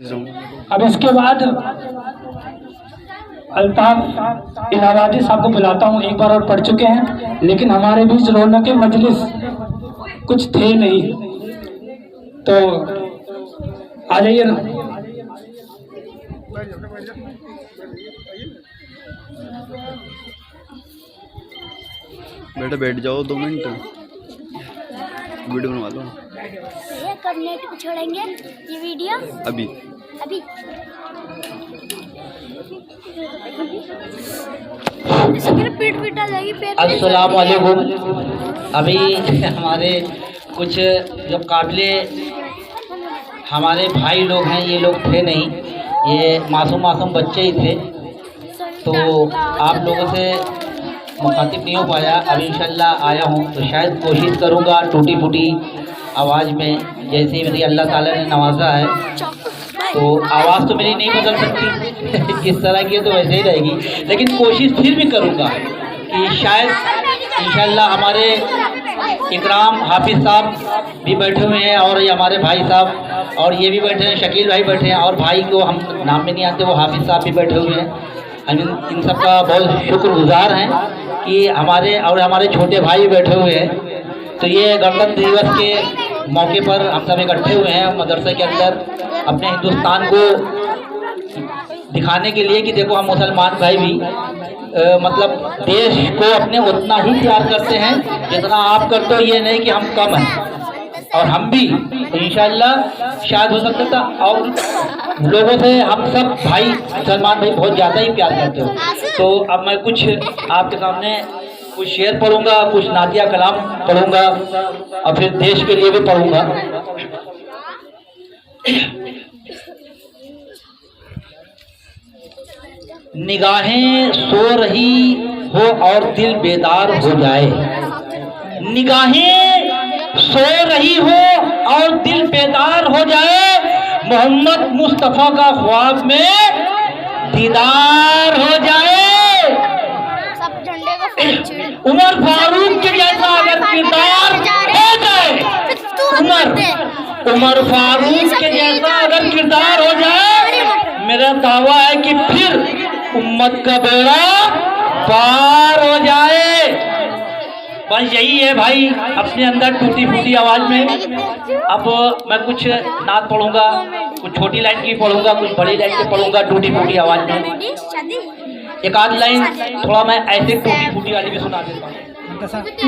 अब इसके बाद अल्ताफ इलाहाबादी साहब को बुलाता हूँ। एक बार और पढ़ चुके हैं, लेकिन हमारे बीच रौनक मजलिस कुछ थे नहीं, तो आ जाइए ना। बेटा बैठ जाओ 2 मिनट, वीडियो बनवा लो। ये कब नेट पे छोड़ेंगे ये वीडियो? अभी अभी पीठ पीटा जाएगी। अस्सलाम वालेकुम। अभी हमारे कुछ जो काबिले हमारे भाई लोग हैं, ये लोग थे नहीं, ये मासूम बच्चे ही थे, तो आप लोगों से मुखातिब नहीं हो पाया। अभी इंशाल्लाह आया हूँ तो शायद कोशिश करूँगा टूटी फूटी आवाज़ में, जैसे मेरी अल्लाह ताला ने नवाजा है, तो आवाज़ तो मेरी नहीं बदल सकती किस तरह की है तो वैसे ही रहेगी, लेकिन कोशिश फिर भी करूँगा कि शायद इंशाल्लाह हमारे इकराम हाफिज़ साहब भी बैठे हुए हैं, और ये हमारे भाई साहब, और ये भी बैठे हैं, शकील भाई बैठे हैं, और भाई को हम नाम में नहीं आते वो हाफिज़ साहब भी बैठे हुए हैं। हम इन सब का बहुत शुक्रगुजार हैं कि हमारे छोटे भाई भी बैठे हुए हैं। तो ये गणतंत्र दिवस के मौके पर हम सब इकट्ठे हुए हैं मदरसे के अंदर, अपने हिंदुस्तान को दिखाने के लिए कि देखो हम मुसलमान भाई भी मतलब देश को अपने उतना ही प्यार करते हैं जितना आप करते हो। ये नहीं कि हम कम हैं, और हम भी इंशाल्लाह शायद हो सकता था, और लोगों से हम सब भाई मुसलमान भाई बहुत ज़्यादा ही प्यार करते हो। तो अब मैं कुछ आपके सामने कुछ शेर पढ़ूंगा, कुछ नातिया कलाम पढ़ूंगा, और फिर देश के लिए भी पढ़ूंगा। निगाहें सो रही हो और दिल बेदार हो जाए, निगाहें सो रही हो और दिल बेदार हो जाए, मोहम्मद मुस्तफ़ा का ख्वाब में दीदार हो जाए, उमर फारूक के जैसा अगर किरदार हो जाए, उमर फारूक के जैसा अगर किरदार हो जाए, मेरा दावा है कि फिर उम्मत का बेड़ा पार हो जाए। बस यही है भाई, अपने अंदर टूटी फूटी आवाज में। अब मैं कुछ नात पढ़ूंगा, कुछ छोटी लाइन की पढ़ूंगा, कुछ बड़ी लाइन की पढ़ूंगा टूटी फूटी आवाज में। एक आध लाइन थोड़ा मैं ऐसे टूटी फूटी वाली भी सुना देता हूँ।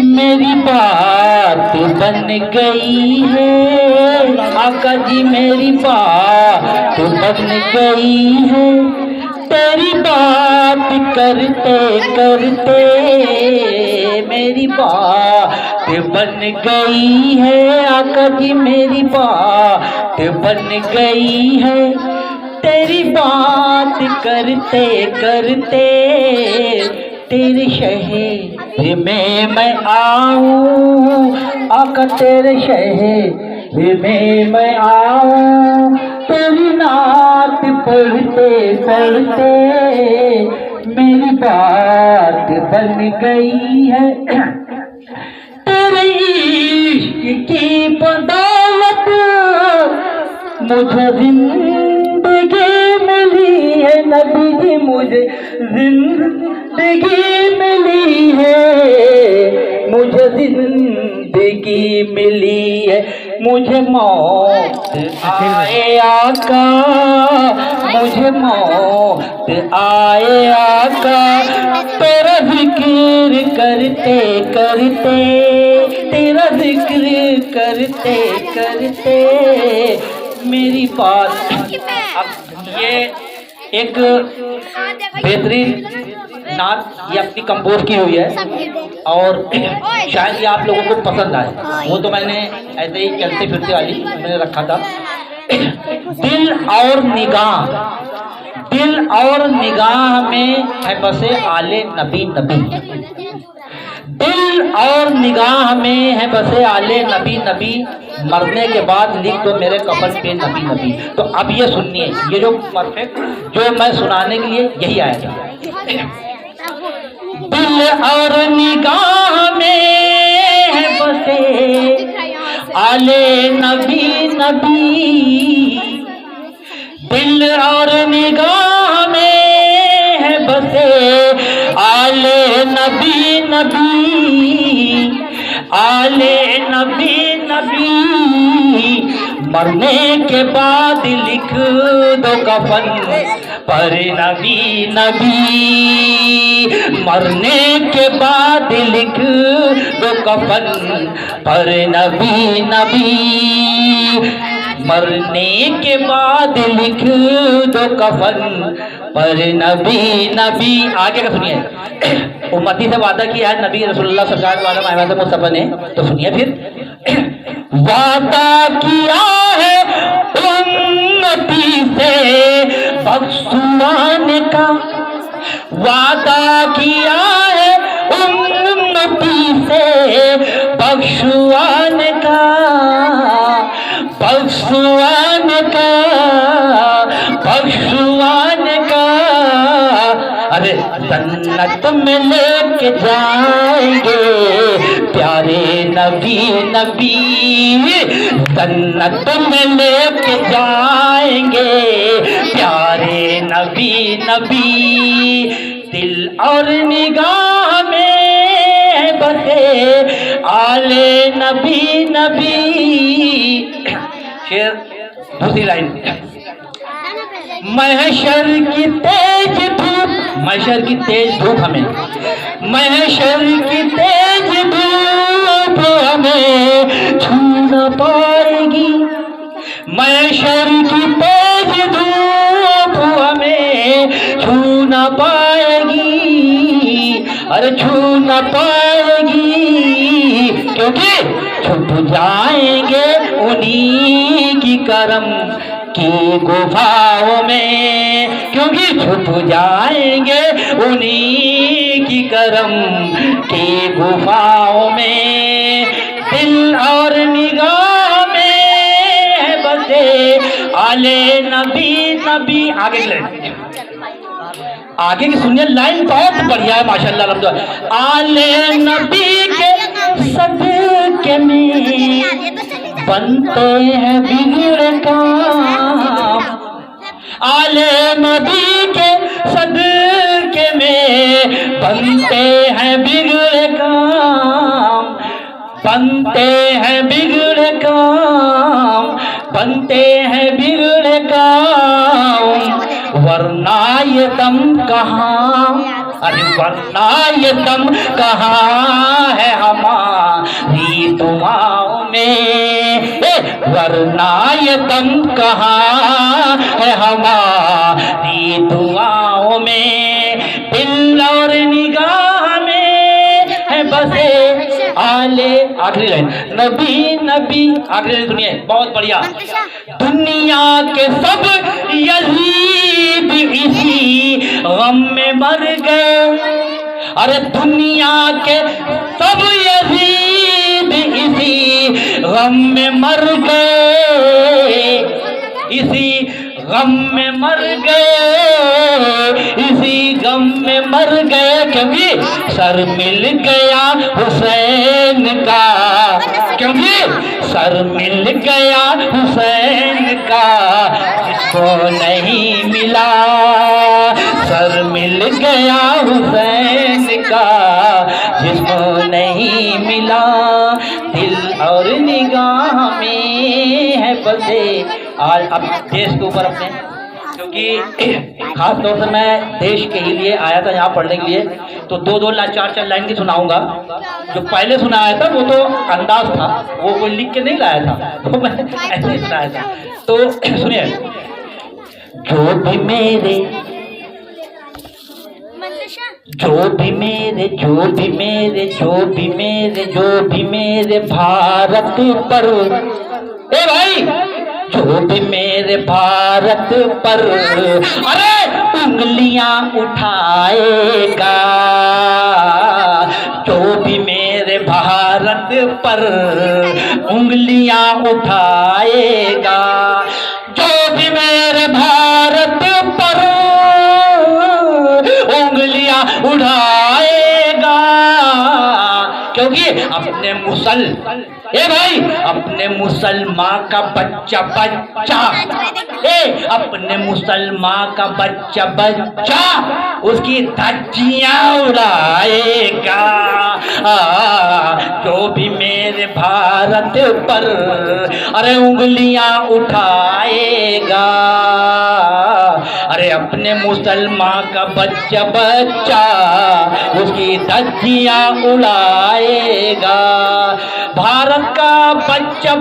मेरी बात बन गई है आका जी, मेरी बात बन गई है, तेरी बात करते करते मेरी बात बन गई है आका जी, मेरी बात बन गई है, तेरी बात करते करते तेरे शहर में मैं आऊं आका, तेरे शहर में मैं आऊं, तेरी नात पढ़ते पढ़ते मेरी बात बन गई है, तेरे इश्क की बदौलत मुझे जिंदगी मिली है, नबी जी मुझे जिंदगी मिली है, मुझे जिंदगी मिली है, मुझे मौत आए आका, मुझे मौत आए आका, तेरा जिक्र करते करते, तेरा जिक्र करते करते मेरी बात। अब ये एक बेहतरीन नात ये अपनी कंपोज की हुई है, और शायद ये आप लोगों को पसंद आए, वो तो मैंने ऐसे ही चलते फिरते वाली मैंने रखा था। दिल और निगाह में है बसे आले नबी नबी, दिल और निगाह में है बसे आले नबी नबी, मरने के बाद लिख दो मेरे कफन पे नबी नबी। तो अब ये सुनिए, ये जो परफेक्ट जो मैं सुनाने के लिए यही आएगा। दिल और निगाह में है बसे आले नबी नबी, दिल और निगाह में है बसे आले नबी नबी, आले नबी नबी। मरने के बाद लिख दो कफन पर नबी नबी, मरने के बाद लिख दो कफन पर नबी नबी, मरने के बाद लिख दो कफन पर नबी नबी। आगे का सुनिए, उम्मती से वादा किया है नबी रसूलुल्लाह सरकार वाला महमद मुस्तफा ने, तो सुनिए फिर। वादा किया है उम्मती से बख्शवाने का, वादा किया है उम्मती से बख्शवाने का, बख्शवाने का, बख्शवाने का। अरे जन्नत में लेके जाएंगे प्यारे नबी नबी, जन्नत में लेके जाएंगे प्यारे नबी नबी। दिल और निगाह में बसे आले नबी नबी। शेर दूसरी लाइन, महशर की तेज धूप, महशर की तेज धूप हमें, महशर की तेज धूप हमें छू न पाएगी, महशर की तेज धूप हमें छू न पाएगी, अरे छू न पाएगी, क्योंकि छुप जाएंगे उन्हीं की करम की गुफाओं में, क्योंकि छुप जाएंगे उन्हीं की करम की गुफाओं में। दिल और निगाह में बसे आले नबी नबी। आगे आगे की सुनिए, लाइन बहुत बढ़िया है माशाल्लाह अल्हम्दुलिल्लाह। आले नबी के सदके में बनते हैं बिगड़े काम, आले नबी के सदके में बनते हैं बिगड़े काम, बनते हैं बिगड़े काम, बनते हैं बिगड़े काम। वरना ये दम कहाँ, अरे वरना ये दम कहाँ है हमारी दुआओं में, वरना ये दम कहाँ है हमारी दुआओं में। दिल और निगाह में है बसे आले, आखिरी लाइन, नबी नबी। आखिरी लाइन सुनिए, बहुत बढ़िया। दुनिया के सब यजीद इसी गम में मर गए, अरे दुनिया के सब यजीद इसी गम में मर गए, इसी गम में मर गए, इसी गम में मर गए, क्योंकि सर मिल गया हुसैन का, क्योंकि सर मिल गया हुसैन का जिसको नहीं मिला, सर मिल गया हुसैन का जिसको नहीं मिला। दिल और निगाह में है बसे आज अब देश के ऊपर अपने, क्योंकि खास तौर से मैं देश के ही लिए आया था यहाँ पढ़ने के लिए, तो दो चार लाइन की सुनाऊंगा। जो पहले सुनाया था वो तो अंदाज था, वो कोई लिख के नहीं लाया था, तो मैं ऐसे ही सुनाया था। तो सुनिए, जो भी मेरे, जो भी मेरे, जो भी मेरे, जो भी मेरे, जो भी मेरे भारत पर, ए भाई, जो भी मेरे भारत पर अरे उंगलियां उठाएगा, जो भी मेरे भारत पर उंगलियां उठाएगा, जो भी मेरे भारत पर उंगलियां उठाएगा, क्योंकि अपने ए भाई, अपने मुसलमान का बच्चा अपने मुसलमान का बच्चा उसकी धज्जियां उड़ाएगा। जो भी मेरे भारत पर अरे उंगलियां उठाएगा, अरे अपने मुसलमान का बच्चा उसकी धज्जियां उड़ाएगा। भारत का बच्चा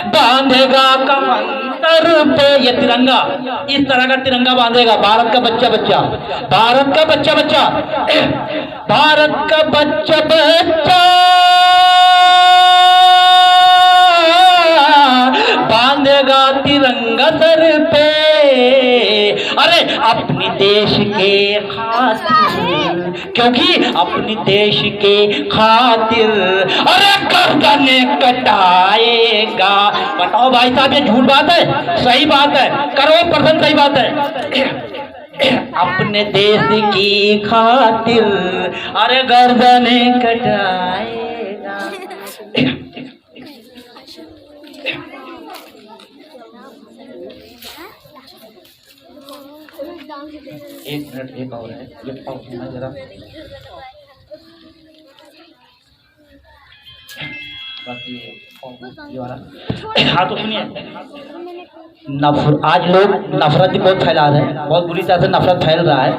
बांधेगा कमंतर पे ये तिरंगा, इस तरह का तिरंगा बांधेगा भारत का बच्चा भारत का बच्चा भारत का बच्चा बांधेगा तिरंगा सर पे, अरे अपनी देश के खातिर, क्योंकि अपनी देश के खातिर अरे गर्दने कटाएगा। बताओ भाई साहब, ये झूठ बात है? सही बात है, करोड़ % सही बात है। अपने देश की खातिर अरे गर्दने कटाएगा। एक मिनट, एक और है, ये सुनना जरा। बाकी ये वाला हाँ तो सुनिए। आज लोग नफरत भी बहुत फैला रहे हैं, बहुत बुरी तरह से नफरत फैल रहा है,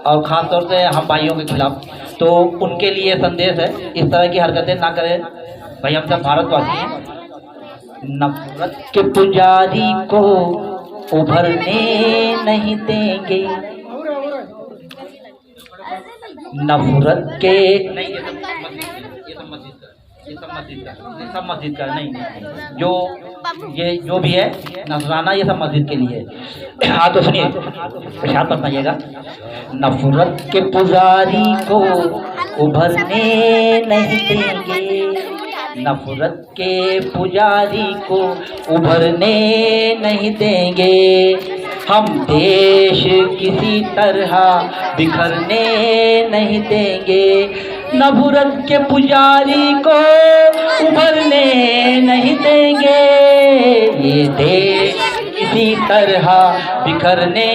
और ख़ास तौर से हम भाइयों के खिलाफ। तो उनके लिए संदेश है, इस तरह की हरकतें ना करें भाई, हम सब भारतवासी हैं। नफरत के पुजारी को उभरने नहीं देंगे, नफरत के नहीं, ये सब मस्जिद का नहीं, जो भी है नजराना, ये सब मस्जिद के लिए। हाँ तो सुनिए, प्रसाद बताइएगा। नफरत के पुजारी को उभरने नहीं देंगे, नफरत के पुजारी को उभरने नहीं देंगे, हम देश किसी तरह बिखरने नहीं देंगे। नफरत के पुजारी को उभरने नहीं देंगे, ये देश किसी तरह बिखरने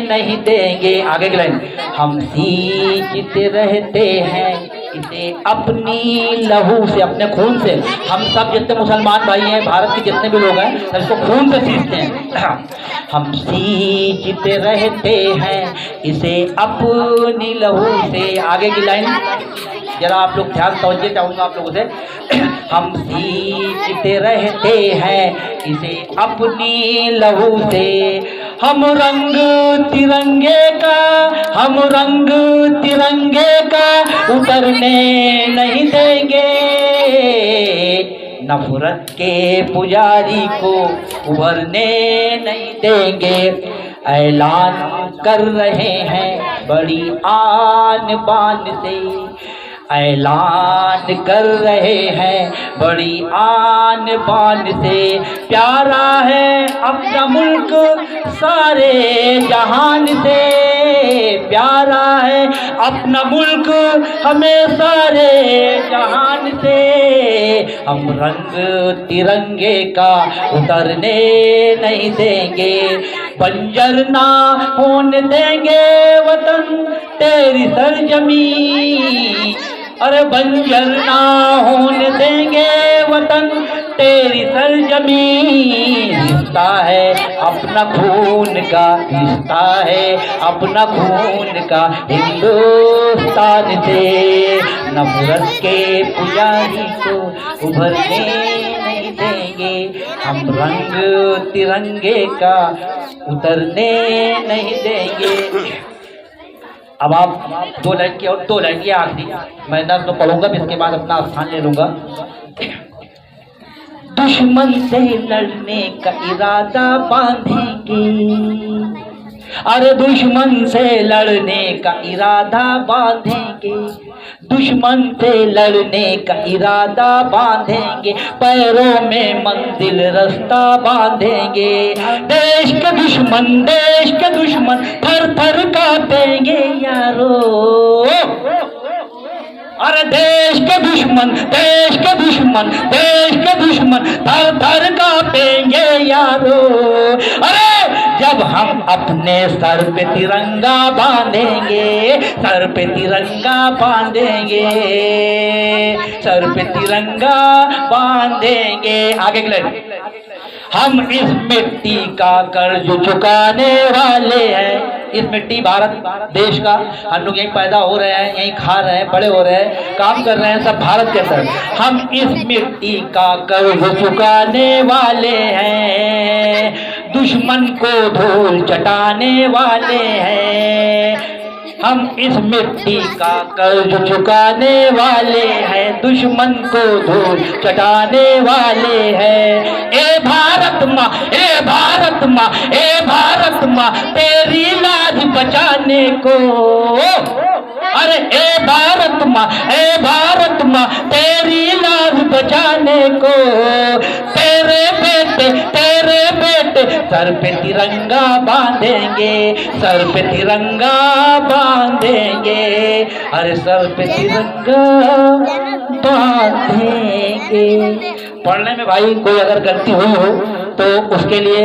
नहीं देंगे। आगे की लाइन, हम सींचते रहते हैं इसे अपनी लहू से, अपने खून से। हम सब जितने मुसलमान भाई हैं, भारत के जितने भी लोग हैं, सब इसको खून से सींचते हैं। हम सींचते रहते हैं इसे अपनी लहू से। आगे की लाइन जरा आप लोग ध्यान तवज्जो चाहूँगा आप लोगों से। हम सींचते रहते हैं इसे अपनी लहू से, हम रंग तिरंगे का उतरने नहीं देंगे, नफरत के पुजारी को उभरने नहीं देंगे। ऐलान कर रहे हैं बड़ी आन बान से, ऐलान कर रहे हैं बड़ी आन बान से, प्यारा है अपना मुल्क सारे जहान से, प्यारा है अपना मुल्क हमें सारे जहान से। हम रंग तिरंगे का उतरने नहीं देंगे, बंजर ना होने देंगे वतन तेरी सरजमी, अरे बंजर ना होने देंगे वतन तेरी सरजमीन। रिश्ता है अपना खून का, रिश्ता है अपना खून का हिंदुस्तान से, नफरत के पुजारी को उभरने नहीं देंगे, हम रंग तिरंगे का उतरने नहीं देंगे। अब आप 2 लाइन की और 2 लाइन की आखिरी मैं नज़्म तो पढ़ूंगा, इसके बाद अपना स्थान ले लूंगा। दुश्मन से लड़ने का इरादा बांधेंगे, अरे दुश्मन से लड़ने का इरादा बांधेंगे, दुश्मन से लड़ने का इरादा बांधेंगे, पैरों में मंजिल रास्ता बांधेंगे। देश के दुश्मन थर थर कांपेंगे यारो, अरे देश के दुश्मन थर थर कांपेंगे यारो। अरे जब हम अपने सर पे तिरंगा बांधेंगे, सर पे तिरंगा बांधेंगे, सर पे तिरंगा बांधेंगे। आगे के लाइन, हम इस मिट्टी का कर्ज चुकाने वाले हैं। इस मिट्टी भारत देश का, हम लोग यहीं पैदा हो रहे हैं, यहीं खा रहे हैं, बड़े हो रहे हैं, काम कर रहे हैं सब भारत के अंदर। हम इस मिट्टी का कर्ज चुकाने वाले हैं, दुश्मन को धूल चटाने वाले हैं। हम इस मिट्टी का कर्ज चुकाने वाले हैं, दुश्मन को धूल चटाने वाले हैं। ए भारत माँ, ए भारत माँ, ए भारत माँ, तेरी लाज बचाने को। अरे ए भारत माँ, ए भारत माँ, तेरी लाज बचाने को। तेरे बेटे सर पे तिरंगा बांधेंगे, सर पे तिरंगा बांधेंगे। अरे सर पे तिरंगा बांधेंगे। पढ़ने में भाई कोई अगर गलती हुई हो तो उसके लिए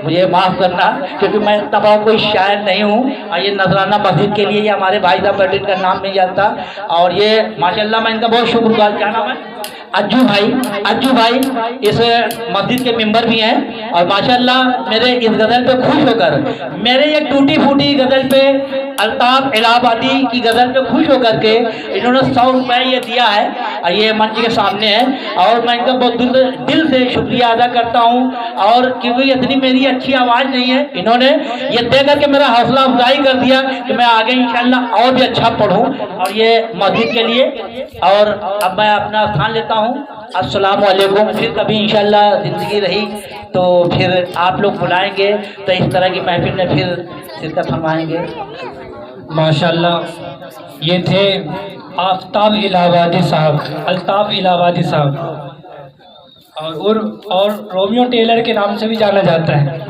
मुझे माफ़ करना, क्योंकि मैं इतना बड़ा कोई शायर नहीं हूँ। और ये नजराना मस्जिद के लिए ये हमारे भाई साहब बट इनका नाम नहीं जानता, और ये माशाल्लाह मैं इनका बहुत शुक्रगुजार। क्या नाम है? अज्जू भाई इस मस्जिद के मेंबर भी हैं, और माशाल्लाह मेरे इस गज़ल पे खुश होकर, मेरे ये टूटी फूटी गज़ल पे, अल्ताफ इलाहाबादी की गज़ल पे खुश होकर के इन्होंने 100 रुपये ये दिया है, और ये मंच के सामने है। और मैं इनका बहुत दिल से शुक्रिया अदा करता हूँ। और क्योंकि इतनी मेरी अच्छी आवाज़ नहीं है, इन्होंने ये दे करके मेरा हौसला अफजाई कर दिया कि मैं आगे इंशाल्लाह और भी अच्छा पढ़ूँ, और ये मस्जिद के लिए। और अब मैं अपना स्थान लेता हूँ। अस्सलाम वालेकुम। फिर कभी इंशाल्लाह ज़िंदगी रही तो फिर आप लोग बुलाएंगे तो इस तरह की महफिल में फिर शिरकत फरमाएंगे। माशाल्लाह, ये थे आफ्ताब इलाहाबादी साहब, अल्ताफ इलाहाबादी साहब, और रोमियो टेलर के नाम से भी जाना जाता है।